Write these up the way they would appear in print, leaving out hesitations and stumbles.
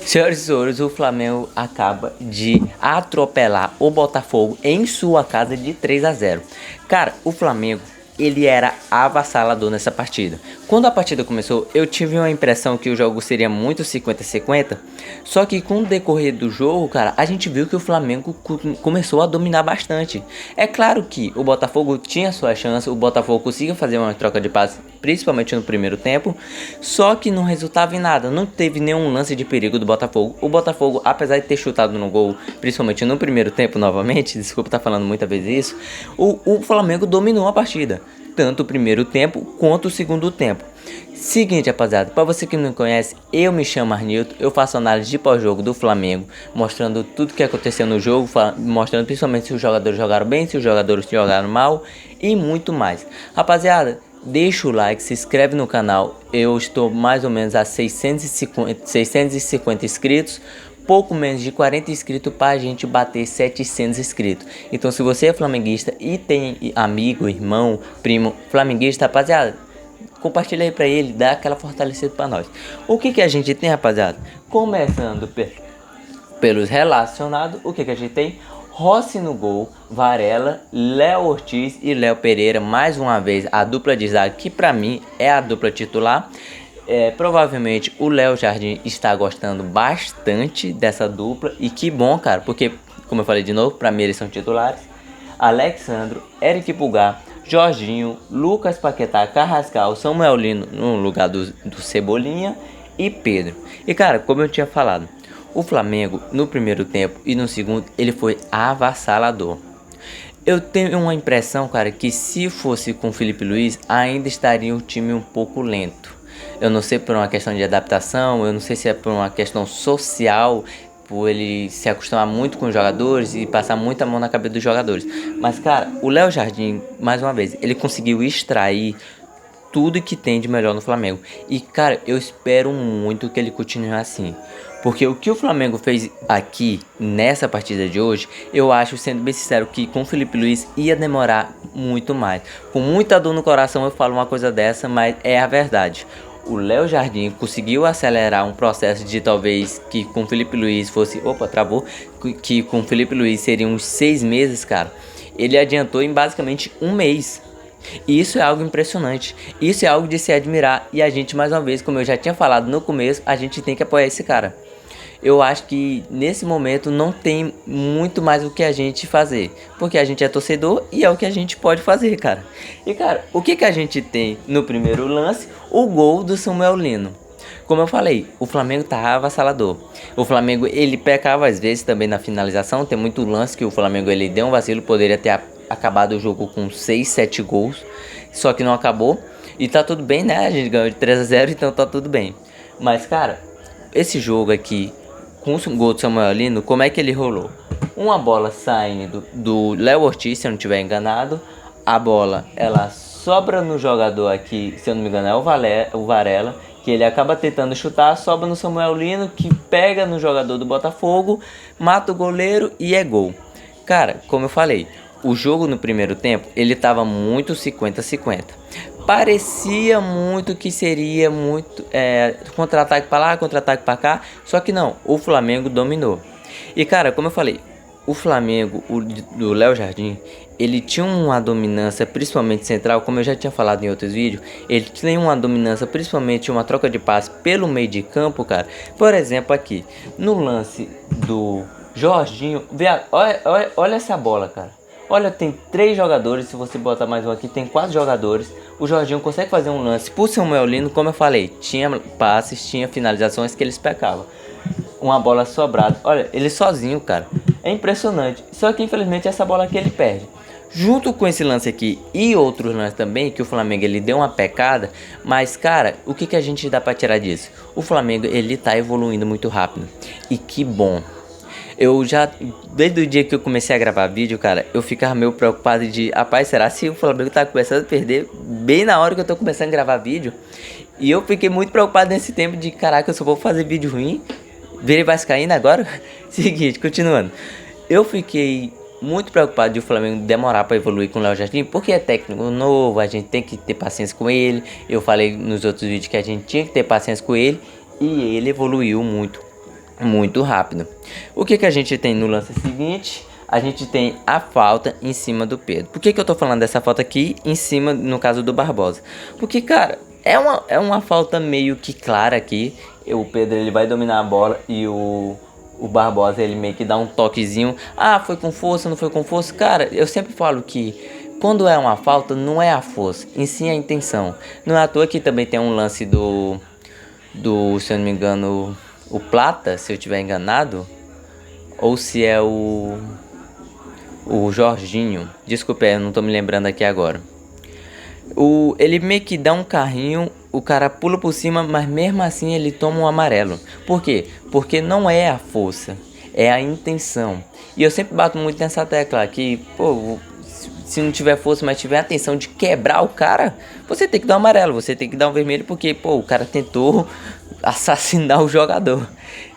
Senhoras e senhores, o Flamengo acaba de atropelar o Botafogo em sua casa de 3-0. Cara, o Flamengo, ele era avassalador nessa partida. Quando a partida começou, eu tive uma impressão que o jogo seria muito 50-50. Só que com o decorrer do jogo, cara, a gente viu que o Flamengo começou a dominar bastante. É claro que o Botafogo tinha sua chance, o Botafogo conseguiu fazer uma troca de passes, principalmente no primeiro tempo. Só que não resultava em nada, não teve nenhum lance de perigo do Botafogo. O Botafogo, apesar de ter chutado no gol, principalmente no primeiro tempo novamente, desculpa estar falando muitas vezes isso, o Flamengo dominou a partida, tanto o primeiro tempo quanto o segundo tempo. Seguinte, rapaziada, para você que não me conhece, eu me chamo Arnilton, eu faço análise de pós-jogo do Flamengo, mostrando tudo que aconteceu no jogo, mostrando principalmente se os jogadores jogaram bem, se os jogadores jogaram mal e muito mais. Rapaziada, deixa o like, se inscreve no canal, eu estou mais ou menos a 650 inscritos, pouco menos de 40 inscritos para a gente bater 700 inscritos. Então se você é flamenguista e tem amigo, irmão, primo flamenguista, rapaziada, compartilha aí pra ele, dá aquela fortalecida pra nós. O que a gente tem, rapaziada? Começando pelos relacionados, o que a gente tem? Rossi no gol, Varela, Léo Ortiz e Léo Pereira, mais uma vez a dupla de zaga, que pra mim é a dupla titular. Provavelmente o Léo Jardim está gostando bastante dessa dupla, e que bom, cara, porque, como eu falei de novo, pra mim eles são titulares. Alexandro, Eric Pulgar, Jorginho, Lucas Paquetá, Carrascal, Samuel Lino no lugar do Cebolinha e Pedro. E cara, como eu tinha falado, o Flamengo no primeiro tempo e no segundo ele foi avassalador. Eu tenho uma impressão, cara, que se fosse com o Felipe Luiz ainda estaria o time um pouco lento. Eu não sei por uma questão de adaptação, eu não sei se é por uma questão social, por ele se acostumar muito com os jogadores e passar muita mão na cabeça dos jogadores. Mas, cara, o Léo Jardim, mais uma vez, ele conseguiu extrair tudo que tem de melhor no Flamengo. E, cara, eu espero muito que ele continue assim. Porque o que o Flamengo fez aqui, nessa partida de hoje, eu acho, sendo bem sincero, que com o Felipe Luiz ia demorar muito mais. Com muita dor no coração eu falo uma coisa dessa, mas é a verdade. O Léo Jardim conseguiu acelerar um processo de talvez que com o Felipe Luiz fosse... Opa, travou. Que com o Felipe Luiz seriam uns 6 meses, cara. Ele adiantou em basicamente um mês. E isso é algo impressionante. Isso é algo de se admirar. E a gente, mais uma vez, como eu já tinha falado no começo, a gente tem que apoiar esse cara. Eu acho que nesse momento não tem muito mais o que a gente fazer, porque a gente é torcedor e é o que a gente pode fazer, cara. E cara, o que a gente tem no primeiro lance? O gol do Samuel Lino. Como eu falei, o Flamengo tá avassalador. O Flamengo, ele pecava às vezes também na finalização. Tem muito lance que o Flamengo ele deu um vacilo, poderia ter acabado o jogo com 6, 7 gols, só que não acabou. E tá tudo bem, né? A gente ganhou de 3-0, então tá tudo bem. Mas cara, esse jogo aqui com o gol do Samuel Lino, como é que ele rolou? Uma bola saindo do Léo Ortiz, se eu não estiver enganado. A bola, ela sobra no jogador aqui, se eu não me engano é o Varela, que ele acaba tentando chutar, sobra no Samuel Lino, que pega no jogador do Botafogo, mata o goleiro e é gol. Cara, como eu falei, o jogo no primeiro tempo, ele tava muito 50-50. Parecia muito que seria muito contra-ataque para lá, contra-ataque para cá, só que não, o Flamengo dominou. E cara, como eu falei, o Flamengo, do Léo Jardim, ele tinha uma dominância, principalmente central, como eu já tinha falado em outros vídeos, ele tinha uma dominância, principalmente uma troca de passe pelo meio de campo, cara. Por exemplo, aqui, no lance do Jorginho, olha essa bola, cara. Olha, tem 3 jogadores, se você botar mais um aqui, tem 4 jogadores. O Jorginho consegue fazer um lance por Samuel Lino, como eu falei, tinha passes, tinha finalizações que eles pecavam. Uma bola sobrada, olha, ele sozinho, cara, é impressionante. Só que infelizmente essa bola aqui ele perde. Junto com esse lance aqui e outros lances também, que o Flamengo ele deu uma pecada. Mas cara, o que a gente dá pra tirar disso? O Flamengo ele tá evoluindo muito rápido, e que bom. Eu já, desde o dia que eu comecei a gravar vídeo, cara, eu ficava meio preocupado de, rapaz, será se o Flamengo tá começando a perder bem na hora que eu tô começando a gravar vídeo? E eu fiquei muito preocupado nesse tempo de, caraca, eu só vou fazer vídeo ruim, virei vascaíno agora? Seguinte, continuando. Eu fiquei muito preocupado de o Flamengo demorar para evoluir com o Léo Jardim, porque é técnico novo, a gente tem que ter paciência com ele. Eu falei nos outros vídeos que a gente tinha que ter paciência com ele, e ele evoluiu muito. muito rápido. O que que a gente tem no lance seguinte? A gente tem a falta em cima do Pedro. Por que que eu tô falando dessa falta aqui em cima, no caso do Barbosa? Porque, cara, é uma falta meio que clara aqui. O Pedro, ele vai dominar a bola e o Barbosa, ele meio que dá um toquezinho. Ah, foi com força, não foi com força? Cara, eu sempre falo que quando é uma falta, não é a força, em sim a intenção. Não é à toa que também tem um lance se eu não me engano, o Plata, se eu tiver enganado, ou se é o Jorginho. Desculpa, eu não tô me lembrando aqui agora. Ele meio que dá um carrinho, o cara pula por cima, mas mesmo assim ele toma um amarelo. Por quê? Porque não é a força, é a intenção. E eu sempre bato muito nessa tecla aqui, pô, se não tiver força, mas tiver a intenção de quebrar o cara, você tem que dar um amarelo, você tem que dar um vermelho, porque, pô, o cara tentou assassinar o jogador.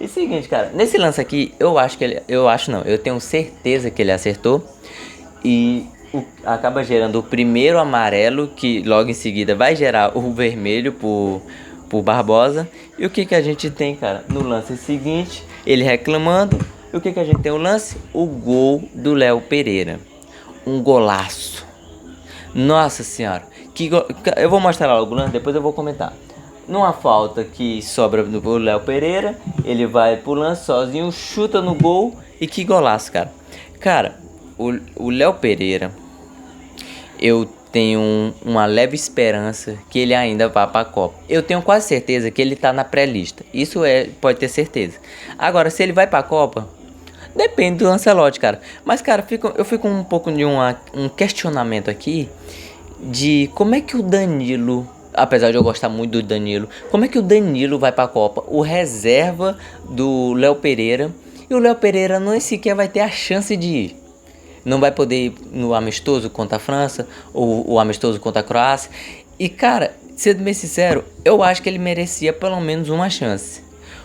E seguinte, cara, nesse lance aqui, eu tenho certeza que ele acertou. E acaba gerando o primeiro amarelo, que logo em seguida vai gerar o vermelho por Barbosa. E o que que a gente tem, cara, no lance seguinte? Ele reclamando. E o que que a gente tem no lance? O gol do Léo Pereira. Um golaço. Nossa senhora. Eu vou mostrar logo o lance, depois eu vou comentar. Numa falta que sobra do Léo Pereira, ele vai pro lance sozinho, chuta no gol. E que golaço, cara. Cara, o Léo Pereira, eu tenho uma leve esperança que ele ainda vá para a Copa. Eu tenho quase certeza que ele tá na pré-lista. Isso pode ter certeza. Agora, se ele vai para a Copa, depende do Ancelotti, cara. Mas, cara, eu fico um pouco de um questionamento aqui de como é que o Danilo, apesar de eu gostar muito do Danilo, como é que o Danilo vai para a Copa, o reserva do Léo Pereira, e o Léo Pereira nem sequer vai ter a chance de ir. Não vai poder ir no amistoso contra a França, ou o amistoso contra a Croácia. E, cara, sendo bem sincero, eu acho que ele merecia pelo menos uma chance.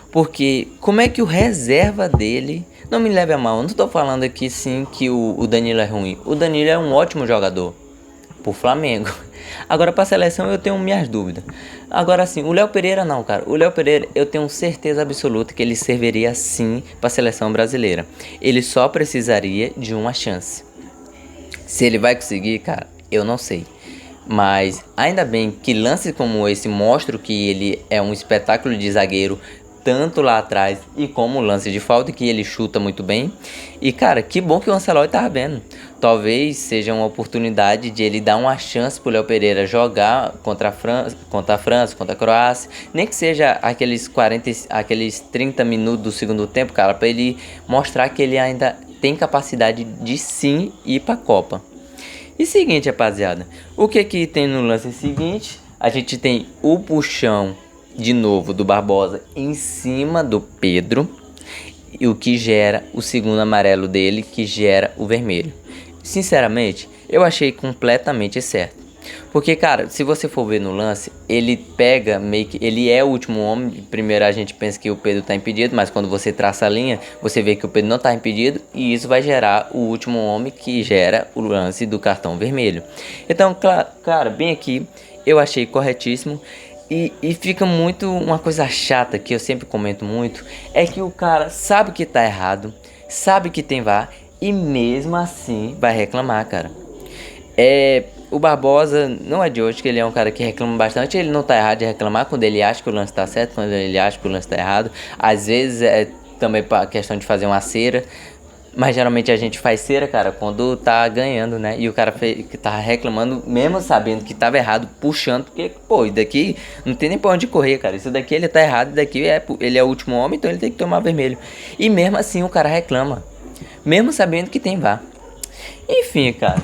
Porque como é que o reserva dele... Não me leve a mal, eu não tô falando aqui sim que o Danilo é ruim. O Danilo é um ótimo jogador pro Flamengo. Agora pra seleção eu tenho minhas dúvidas. Agora sim, o Léo Pereira não, cara. O Léo Pereira eu tenho certeza absoluta que ele serviria sim pra seleção brasileira. Ele só precisaria de uma chance. Se ele vai conseguir, cara, eu não sei. Mas ainda bem que lances como esse mostram que ele é um espetáculo de zagueiro, tanto lá atrás e como lance de falta, que ele chuta muito bem. E, cara, que bom que o Ancelotti tá vendo. Talvez seja uma oportunidade de ele dar uma chance pro Léo Pereira jogar contra a França, contra a Croácia. Nem que seja aqueles 30 minutos do segundo tempo, cara, pra ele mostrar que ele ainda tem capacidade de sim ir pra Copa. E seguinte, rapaziada, o que tem no lance seguinte? A gente tem o puxão de novo do Barbosa em cima do Pedro, e o que gera o segundo amarelo dele, que gera o vermelho. Sinceramente, eu achei completamente certo. Porque, cara, se você for ver no lance, ele pega meio que... Ele é o último homem. Primeiro a gente pensa que o Pedro tá impedido, mas quando você traça a linha, você vê que o Pedro não tá impedido. E isso vai gerar o último homem, que gera o lance do cartão vermelho. Então, cara, bem aqui, eu achei corretíssimo. E fica muito uma coisa chata que eu sempre comento muito, é que o cara sabe que tá errado, sabe que tem VAR e mesmo assim vai reclamar, cara. O Barbosa não é de hoje que ele é um cara que reclama bastante. Ele não tá errado de reclamar quando ele acha que o lance tá certo, quando ele acha que o lance tá errado. Às vezes é também pra questão de fazer uma cera. Mas geralmente a gente faz cera, cara, quando tá ganhando, né? E o cara que tá reclamando, mesmo sabendo que tava errado, puxando. Porque, pô, isso daqui não tem nem pra onde correr, cara. Isso daqui ele tá errado, isso daqui ele é o último homem, então ele tem que tomar vermelho. E mesmo assim o cara reclama, mesmo sabendo que tem VAR. Enfim, cara,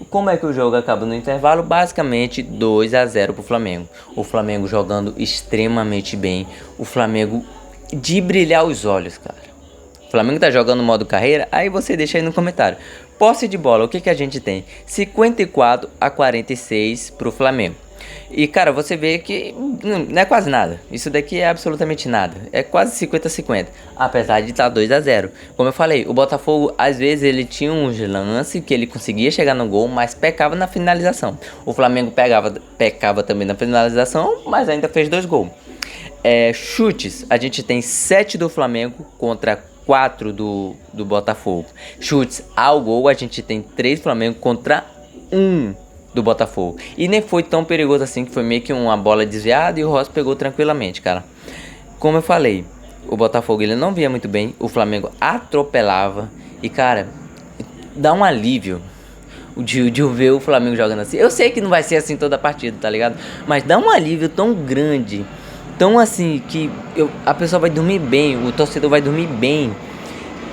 como é que o jogo acaba no intervalo? Basicamente 2-0 pro Flamengo. O Flamengo jogando extremamente bem. O Flamengo de brilhar os olhos, cara. O Flamengo tá jogando modo carreira, aí você deixa aí no comentário. Posse de bola, o que a gente tem? 54-46 pro Flamengo. E, cara, você vê que não é quase nada. Isso daqui é absolutamente nada. É quase 50-50. Apesar de estar 2-0. Como eu falei, o Botafogo, às vezes, ele tinha uns lances que ele conseguia chegar no gol, mas pecava na finalização. O Flamengo pecava também na finalização, mas ainda fez 2 gols. Chutes, a gente tem 7 do Flamengo contra 4 do Botafogo. Chutes ao gol, a gente tem 3 do Flamengo contra 1 do Botafogo. E nem foi tão perigoso assim, que foi meio que uma bola desviada e o Rossi pegou tranquilamente, cara. Como eu falei, o Botafogo ele não vinha muito bem, o Flamengo atropelava. E cara, dá um alívio de ver o Flamengo jogando assim. Eu sei que não vai ser assim toda a partida, tá ligado? Mas dá um alívio tão grande, tão assim, que a pessoa vai dormir bem, o torcedor vai dormir bem,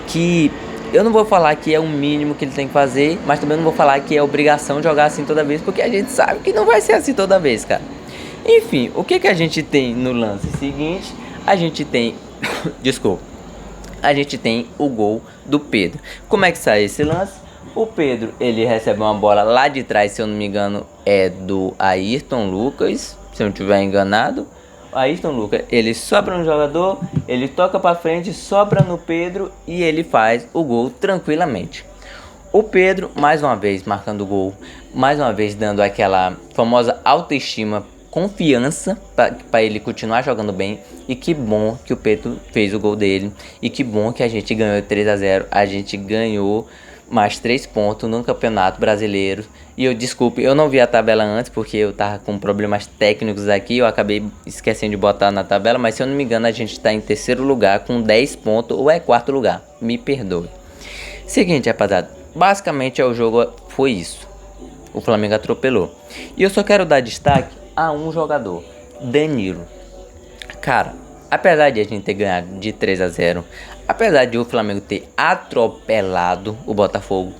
que eu não vou falar que é o mínimo que ele tem que fazer, mas também não vou falar que é obrigação jogar assim toda vez, porque a gente sabe que não vai ser assim toda vez, cara. Enfim, o que a gente tem no lance seguinte? A gente tem desculpa. A gente tem o gol do Pedro. Como é que sai esse lance? O Pedro, ele recebe uma bola lá de trás, se eu não me engano, é do Ayrton Lucas, se eu não estiver enganado. Ayrton Lucas, ele sobra no jogador, ele toca pra frente, sobra no Pedro e ele faz o gol tranquilamente. O Pedro, mais uma vez, marcando o gol, mais uma vez dando aquela famosa autoestima, confiança para ele continuar jogando bem. E que bom que o Pedro fez o gol dele. E que bom que a gente ganhou 3-0. A gente ganhou mais 3 pontos no Campeonato Brasileiro. E eu não vi a tabela antes porque eu tava com problemas técnicos aqui. Eu acabei esquecendo de botar na tabela, mas se eu não me engano a gente tá em terceiro lugar com 10 pontos ou é quarto lugar. Me perdoe. Seguinte, rapaziada. Basicamente o jogo foi isso. O Flamengo atropelou. E eu só quero dar destaque a um jogador, Danilo. Cara, apesar de a gente ter ganhado de 3-0, apesar de o Flamengo ter atropelado o Botafogo,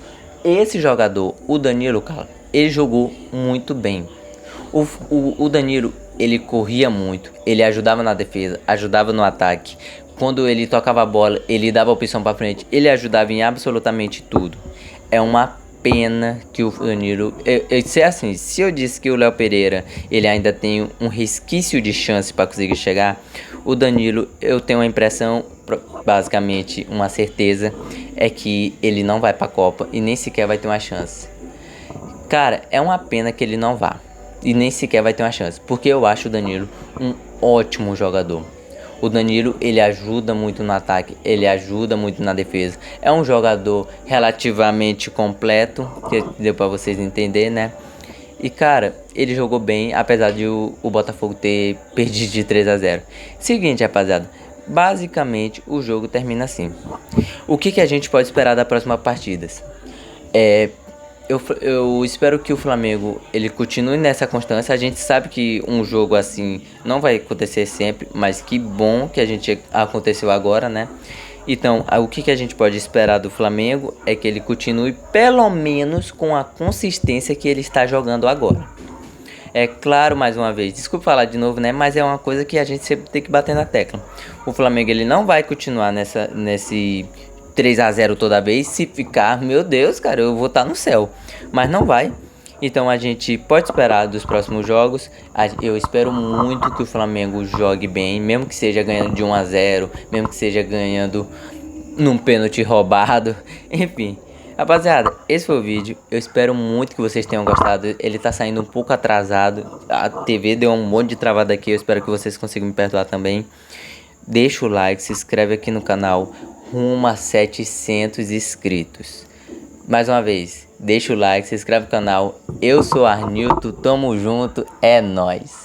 esse jogador, o Danilo, cara, ele jogou muito bem. O Danilo, ele corria muito, ele ajudava na defesa, ajudava no ataque. Quando ele tocava a bola, ele dava opção pra frente, ele ajudava em absolutamente tudo. É uma pena que o Danilo, se eu disse que o Léo Pereira ele ainda tem um resquício de chance para conseguir chegar, o Danilo, eu tenho uma impressão, basicamente uma certeza, é que ele não vai para a Copa e nem sequer vai ter uma chance. Cara, é uma pena que ele não vá e nem sequer vai ter uma chance, porque eu acho o Danilo um ótimo jogador. O Danilo, ele ajuda muito no ataque, ele ajuda muito na defesa. É um jogador relativamente completo, que deu pra vocês entenderem, né? E cara, ele jogou bem, apesar de o Botafogo ter perdido de 3-0. Seguinte, rapaziada, basicamente o jogo termina assim. O que a gente pode esperar das próximas partidas? Eu espero que o Flamengo ele continue nessa constância. A gente sabe que um jogo assim não vai acontecer sempre, mas que bom que a gente aconteceu agora, né? Então, o que a gente pode esperar do Flamengo é que ele continue pelo menos com a consistência que ele está jogando agora. É claro, mais uma vez, desculpa falar de novo, né? Mas é uma coisa que a gente sempre tem que bater na tecla. O Flamengo ele não vai continuar nesse 3-0 toda vez. Se ficar, meu Deus, cara, eu vou estar no céu. Mas não vai. Então a gente pode esperar dos próximos jogos. Eu espero muito que o Flamengo jogue bem, mesmo que seja ganhando de 1-0, mesmo que seja ganhando num pênalti roubado. Enfim, rapaziada, esse foi o vídeo. Eu espero muito que vocês tenham gostado. Ele tá saindo um pouco atrasado. A TV deu um monte de travada aqui. Eu espero que vocês consigam me perdoar também. Deixa o like, se inscreve aqui no canal. Rumo a 700 inscritos. Mais uma vez, deixa o like, se inscreve no canal. Eu sou Arnilton, tamo junto, é nóis.